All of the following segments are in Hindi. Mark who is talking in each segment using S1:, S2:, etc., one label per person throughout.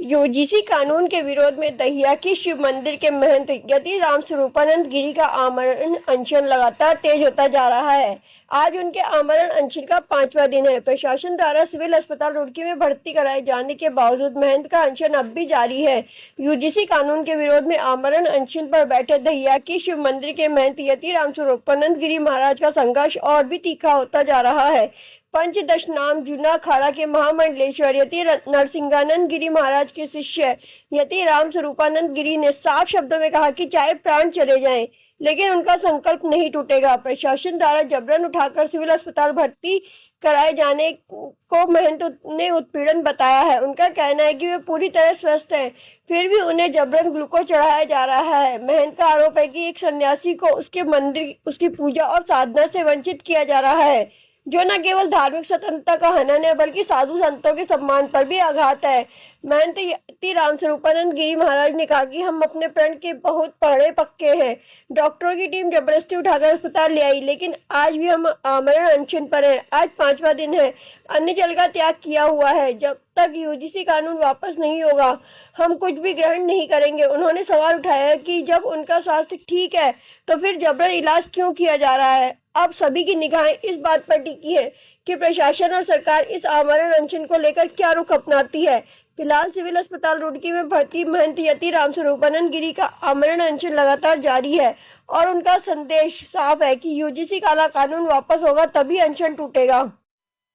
S1: यूजीसी कानून के विरोध में दहिया की शिव मंदिर के महंत यति राम स्वरूपानंद गिरी का आमरण अनशन लगातार तेज होता जा रहा है। आज उनके आमरण अनशन का 5वां दिन है। प्रशासन द्वारा सिविल अस्पताल रुड़की में भर्ती कराए जाने के बावजूद महंत का अनशन अब भी जारी है। यूजीसी कानून के विरोध में आमरण अनशन पर बैठे दहिया की शिव मंदिर के महंत यति राम स्वरूपानंद गिरी महाराज का संघर्ष और भी तीखा होता जा रहा है। पंचदश नाम जूना अखाड़ा के महामंडलेश्वर यति नरसिंहानंद गिरी महाराज के शिष्य यति राम स्वरूपानंद गिरी ने साफ शब्दों में कहा कि चाहे प्राण चले जाएं, लेकिन उनका संकल्प नहीं टूटेगा। प्रशासन द्वारा जबरन उठाकर सिविल अस्पताल भर्ती कराए जाने को महंत ने उत्पीड़न बताया है। उनका कहना है कि वे पूरी तरह स्वस्थ हैं, फिर भी उन्हें जबरन ग्लूकोज चढ़ाया जा रहा है। महंत का आरोप है कि एक सन्यासी को उसके मंदिर, उसकी पूजा और साधना से वंचित किया जा रहा है, जो न केवल धार्मिक स्वतंत्रता का हनन है बल्कि साधु संतों के सम्मान पर भी आघात है। महंत यति राम स्वरूपानंद गिरी महाराज ने कहा कि हम अपने प्रण के बहुत पढ़े पक्के हैं। डॉक्टरों की टीम जबरदस्ती उठाकर अस्पताल ले आई, लेकिन आज भी हम आमरण अनशन पर हैं। आज 5वां दिन है। अन्न जल का त्याग किया हुआ है। जब तक यूजीसी कानून वापस नहीं होगा, हम कुछ भी ग्रहण नहीं करेंगे। उन्होंने सवाल उठाया कि जब उनका स्वास्थ्य ठीक है तो फिर जबरन इलाज क्यों किया जा रहा है। अब सभी की निगाहें इस बात पर टिकी है कि प्रशासन और सरकार इस आमरण अनशन को लेकर क्या रुख अपनाती है। फिलहाल सिविल अस्पताल रुड़की में भर्ती महंत यति राम स्वरूपानंद गिरी का आमरण अनशन लगातार जारी है और उनका संदेश साफ है कि यूजीसी काला कानून वापस होगा तभी अनशन टूटेगा।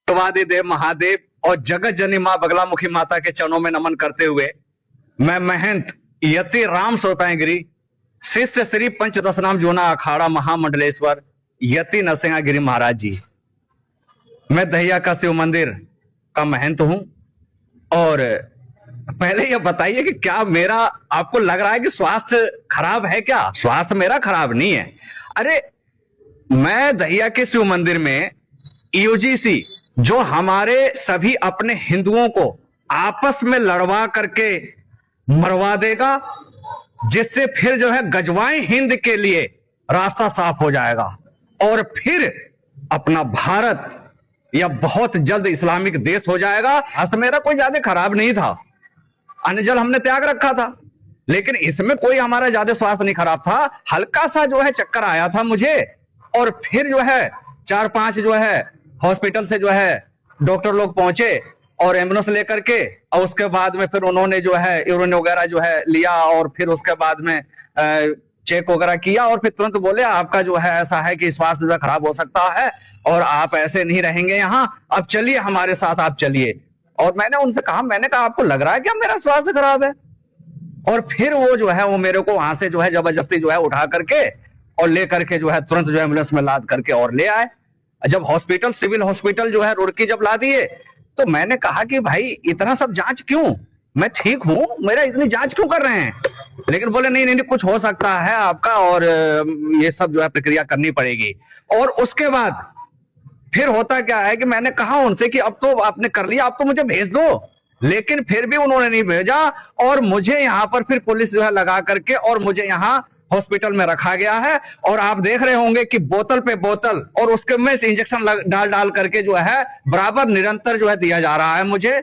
S2: देव महादेव और जगत जननी मां बगलामुखी माता के चरणों में नमन करते हुए मैं महंत यति राम स्वरूपानंद गिरी शिष्य श्री पंचदश नाम जूना अखाड़ा महामंडलेश्वर यति नरसिंहा गिरी महाराज जी, मैं दहिया का शिव मंदिर का महंत हूं। और पहले यह बताइए कि क्या मेरा आपको लग रहा है कि स्वास्थ्य खराब है? क्या स्वास्थ्य मेरा खराब नहीं है। अरे मैं दहिया के शिव मंदिर में यूजीसी जो हमारे सभी अपने हिंदुओं को आपस में लड़वा करके मरवा देगा, जिससे फिर जो है गजवाए हिंद के लिए रास्ता साफ हो जाएगा और फिर अपना भारत या बहुत जल्द इस्लामिक देश हो जाएगा। स्वास्थ्य मेरा कोई ज्यादा खराब नहीं था। अन्न जल हमने त्याग रखा था, लेकिन इसमें कोई हमारा ज्यादा स्वास्थ्य नहीं खराब था। हल्का सा जो है चक्कर आया था मुझे, और फिर जो है 4-5 जो है हॉस्पिटल से जो है डॉक्टर लोग पहुंचे और एम्बुलेंस लेकर के, और उसके बाद में फिर उन्होंने जो है यूरिन वगैरह जो है लिया और फिर उसके बाद में चेक वगैरह किया और फिर तुरंत बोले आपका जो है ऐसा है कि स्वास्थ्य जो है खराब हो सकता है और आप ऐसे नहीं रहेंगे यहाँ, अब चलिए हमारे साथ, आप चलिए। और मैंने उनसे कहा, मैंने कहा आपको लग रहा है कि मेरा स्वास्थ्य खराब है? और फिर वो जो है वो मेरे को वहां से जो है जबरदस्ती जो है उठा करके और ले करके जो है तुरंत जो है एम्बुलेंस में लाद करके और ले आए। जब हॉस्पिटल, सिविल हॉस्पिटल जो है रुड़की जब ला दिए, तो मैंने कहा कि भाई इतना सब जांच क्यों, मैं ठीक हूं, मेरा इतनी जांच क्यों कर रहे हैं? लेकिन बोले नहीं नहीं नहीं, कुछ हो सकता है आपका और ये सब जो है प्रक्रिया करनी पड़ेगी। और उसके बाद फिर होता क्या है कि मैंने कहा उनसे कि अब तो आपने कर लिया, अब तो मुझे भेज दो, लेकिन फिर भी उन्होंने नहीं भेजा और मुझे यहाँ पर फिर पुलिस जो है लगा करके और मुझे यहाँ हॉस्पिटल में रखा गया है। और आप देख रहे होंगे कि बोतल पे बोतल और उसके में इंजेक्शन डाल डाल करके जो है बराबर निरंतर जो है दिया जा रहा है मुझे।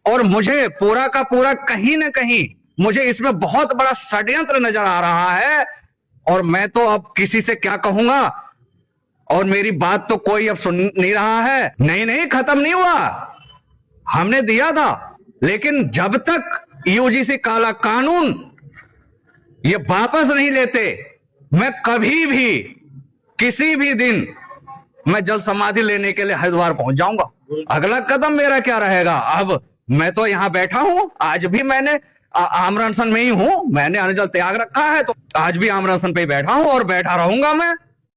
S2: और मुझे पूरा का पूरा कहीं ना कहीं मुझे इसमें बहुत बड़ा षड्यंत्र नजर आ रहा है। और मैं तो अब किसी से क्या कहूंगा, और मेरी बात तो कोई अब सुन नहीं रहा है। नहीं नहीं, खत्म नहीं हुआ, हमने दिया था, लेकिन जब तक यूजीसी काला कानून ये वापस नहीं लेते, मैं कभी भी किसी भी दिन मैं जल समाधि लेने के लिए हरिद्वार पहुंच जाऊंगा। अगला कदम मेरा क्या रहेगा? अब मैं तो यहां बैठा हूं, आज भी मैंने आमरण अनशन में ही हूं, मैंने अन्न जल त्याग रखा है, तो आज भी आमरण अनशन पे ही बैठा हूं और बैठा रहूंगा मैं।